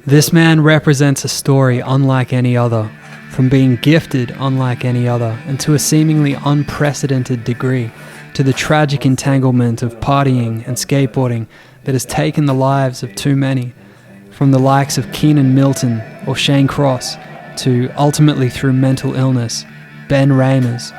This man represents a story unlike any other, from being gifted unlike any other, and to a seemingly unprecedented degree, to the tragic entanglement of partying and skateboarding that has taken the lives of too many, from the likes of Keenan Milton or Shane Cross, to ultimately through mental illness, Ben Ramers,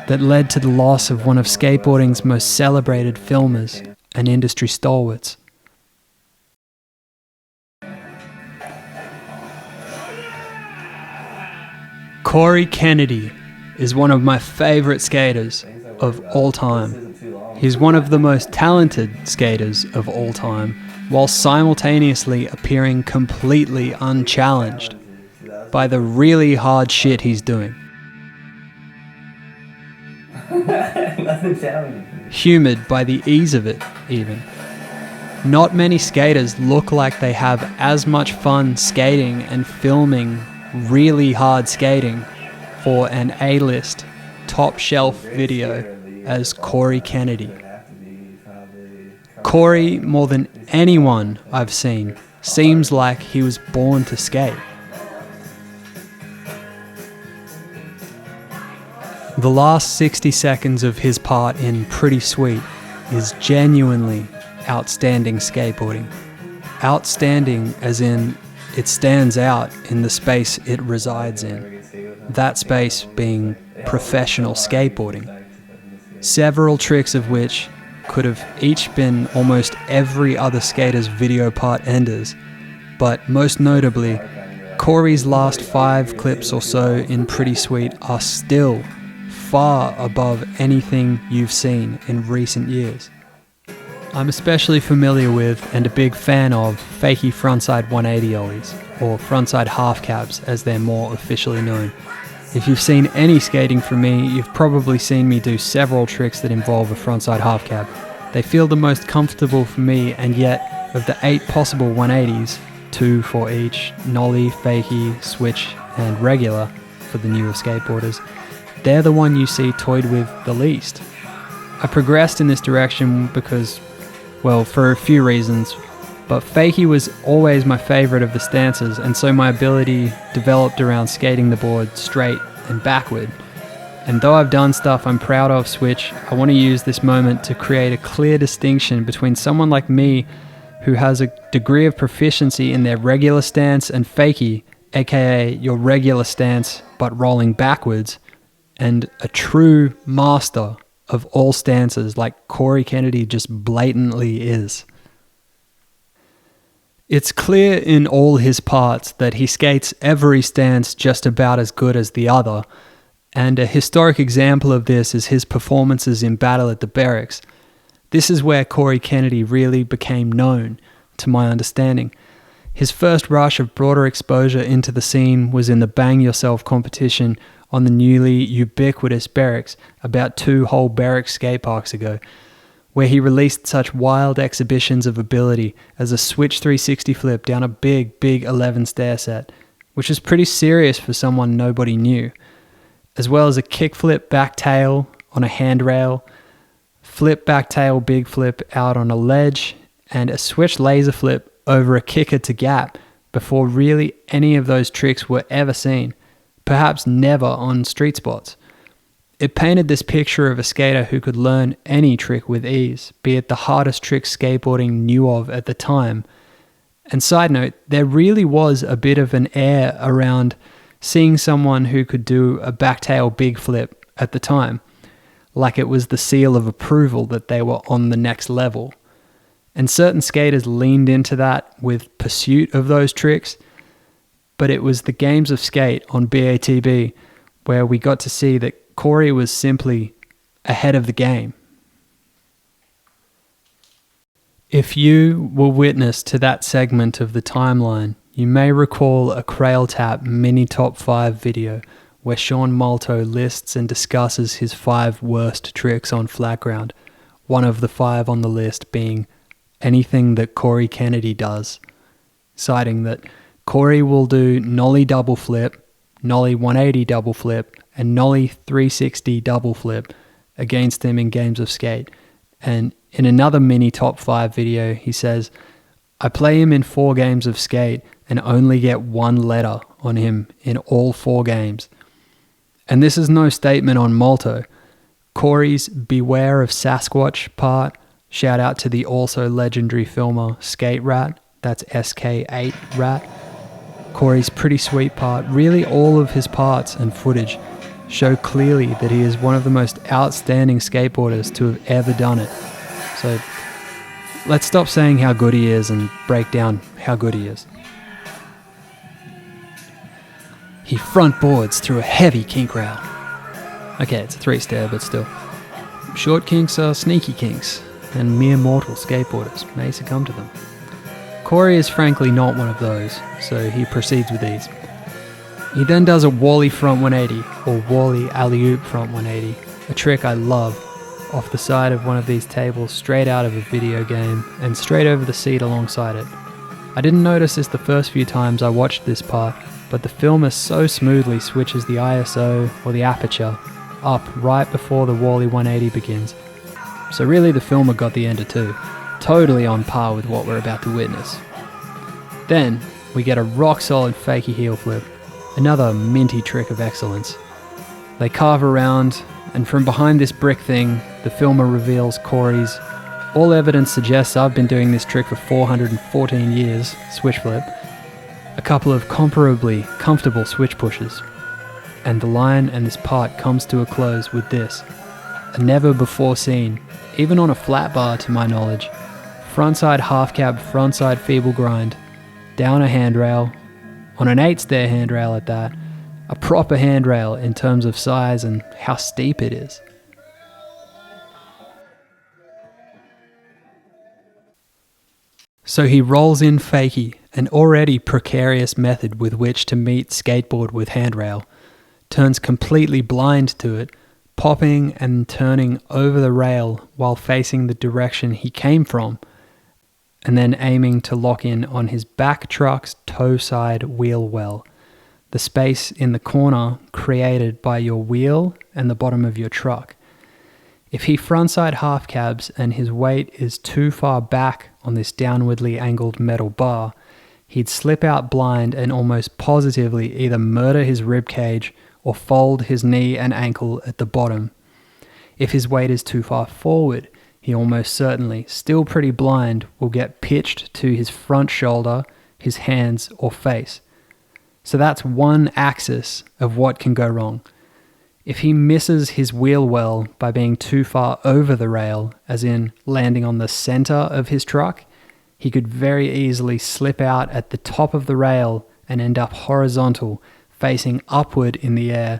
that led to the loss of one of skateboarding's most celebrated filmers and industry stalwarts. Cory Kennedy is one of my favorite skaters of all time. He's one of the most talented skaters of all time, while simultaneously appearing completely unchallenged by the really hard shit he's doing. Humoured by the ease of it, even. Not many skaters look like they have as much fun skating and filming really hard skating for an A-list, top-shelf video as Cory Kennedy. Cory, more than anyone I've seen, seems like he was born to skate. The last 60 seconds of his part in Pretty Sweet is genuinely outstanding skateboarding. Outstanding as in it stands out in the space it resides in, that space being professional skateboarding. Several tricks of which could have each been almost every other skater's video part enders, but most notably, Cory's last 5 clips or so in Pretty Sweet are still far above anything you've seen in recent years. I'm especially familiar with and a big fan of fakie frontside 180 ollies, or frontside half cabs as they're more officially known. If you've seen any skating from me, you've probably seen me do several tricks that involve a frontside half cab. They feel the most comfortable for me, and yet of the 8 possible 180s, 2 for each, nollie, fakie, switch and regular for the newer skateboarders, they're the one you see toyed with the least. I progressed in this direction because, well, for a few reasons, but fakie was always my favorite of the stances, and so my ability developed around skating the board straight and backward. And though I've done stuff I'm proud of switch, I want to use this moment to create a clear distinction between someone like me who has a degree of proficiency in their regular stance and fakie, aka your regular stance but rolling backwards, and a true master of all stances like Cory Kennedy just blatantly is. It's clear in all his parts that he skates every stance just about as good as the other, and a historic example of this is his performances in Battle at the Barracks. This is where Cory Kennedy really became known, to my understanding. His first rush of broader exposure into the scene was in the Bang Yourself competition on the newly ubiquitous Barracks about 2 whole Barracks skate parks ago, where he released such wild exhibitions of ability as a switch 360 flip down a big 11 stair set, which is pretty serious for someone nobody knew, as well as a kickflip back tail on a handrail, flip back tail big flip out on a ledge, and a switch laser flip over a kicker to gap before really any of those tricks were ever seen, perhaps never on street spots. It painted this picture of a skater who could learn any trick with ease, be it the hardest trick skateboarding knew of at the time. And side note, there really was a bit of an air around seeing someone who could do a backtail big flip at the time, like it was the seal of approval that they were on the next level. And certain skaters leaned into that with pursuit of those tricks, but it was the games of skate on BATB where we got to see that Cory was simply ahead of the game. If you were witness to that segment of the timeline, you may recall a Crail Tap mini top 5 video where Sean Malto lists and discusses his 5 worst tricks on flat ground, one of the 5 on the list being anything that Cory Kennedy does, citing that Cory will do nollie double flip, nollie 180 double flip, and nollie 360 double flip against him in games of skate. And in another mini top 5 video, he says, I play him in 4 games of Skate and only get 1 letter on him in all 4 games. And this is no statement on Malto. Cory's Beware of Sasquatch part, shout out to the also legendary filmer Skate Rat, that's SK8 Rat. Cory's pretty sweet part, really all of his parts and footage show clearly that he is one of the most outstanding skateboarders to have ever done it. So let's stop saying how good he is and break down how good he is. He front boards through a heavy kink rail. Okay, it's a 3-stair, but still. Short kinks are sneaky kinks, and mere mortal skateboarders may succumb to them. Cory is frankly not one of those, so he proceeds with ease. He then does a Wally front 180, or Wally alley-oop front 180, a trick I love, off the side of one of these tables straight out of a video game, and straight over the seat alongside it. I didn't notice this the first few times I watched this part, but the filmer so smoothly switches the ISO, or the aperture, up right before the Wally 180 begins. So really the filmer got the ender too, totally on par with what we're about to witness. Then, we get a rock solid fakie heel flip, another minty trick of excellence. They carve around, and from behind this brick thing, the filmer reveals Cory's "all evidence suggests I've been doing this trick for 414 years" switch flip, a couple of comparably comfortable switch pushes, and the line and this part comes to a close with this, a never before seen, even on a flat bar to my knowledge, frontside half cab frontside feeble grind, down a handrail, on an 8-stair handrail at that, a proper handrail in terms of size and how steep it is. So he rolls in fakie, an already precarious method with which to meet skateboard with handrail, turns completely blind to it, popping and turning over the rail while facing the direction he came from, and then aiming to lock in on his back truck's toe side wheel well, the space in the corner created by your wheel and the bottom of your truck. If he frontside half cabs and his weight is too far back on this downwardly angled metal bar, he'd slip out blind and almost positively either murder his ribcage or fold his knee and ankle at the bottom. If his weight is too far forward, he almost certainly, still pretty blind, will get pitched to his front shoulder, his hands, or face. So that's one axis of what can go wrong. If he misses his wheel well by being too far over the rail, as in landing on the center of his truck, he could very easily slip out at the top of the rail and end up horizontal, facing upward in the air,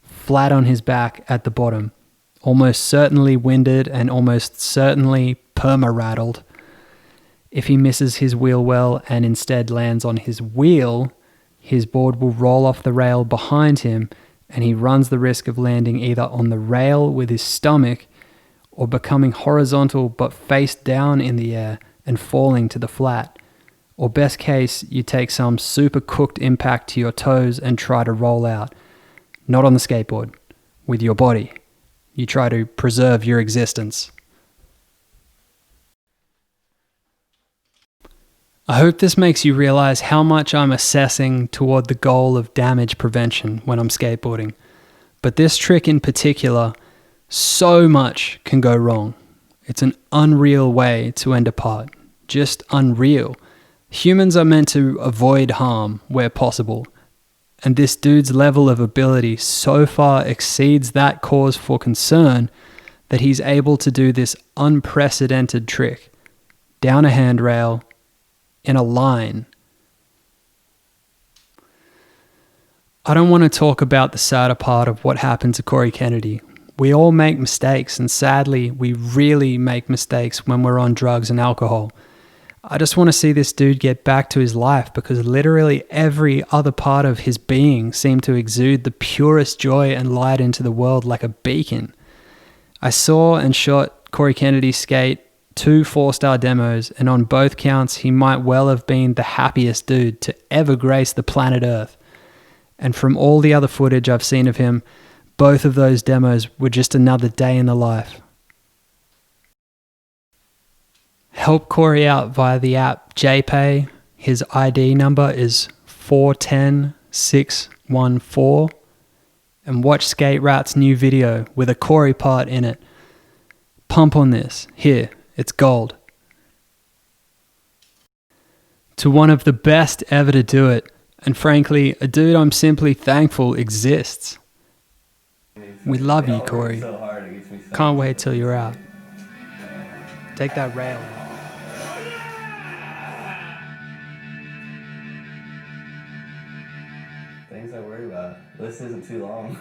flat on his back at the bottom, almost certainly winded and almost certainly perma-rattled. If he misses his wheel well and instead lands on his wheel, his board will roll off the rail behind him, and he runs the risk of landing either on the rail with his stomach or becoming horizontal but face down in the air and falling to the flat. Or best case, you take some super cooked impact to your toes and try to roll out. Not on the skateboard, with your body. You try to preserve your existence. I hope this makes you realize how much I'm assessing toward the goal of damage prevention when I'm skateboarding. But this trick in particular, so much can go wrong. It's an unreal way to end a part. Just unreal. Humans are meant to avoid harm where possible. And this dude's level of ability so far exceeds that cause for concern that he's able to do this unprecedented trick. Down a handrail, in a line. I don't want to talk about the sadder part of what happened to Cory Kennedy. We all make mistakes, and sadly, we really make mistakes when we're on drugs and alcohol. I just want to see this dude get back to his life, because literally every other part of his being seemed to exude the purest joy and light into the world like a beacon. I saw and shot Cory Kennedy skate 2 4-star demos, and on both counts, he might well have been the happiest dude to ever grace the planet Earth. And from all the other footage I've seen of him, both of those demos were just another day in the life. Help Cory out via the app JPay. His ID number is 410614. And watch Skate Rat's new video with a Cory part in it. Pump on this. Here, it's gold. To one of the best ever to do it, and frankly, a dude I'm simply thankful exists. We love you, Cory. Can't wait till you're out. Take that rail. Things I worry about. This isn't too long.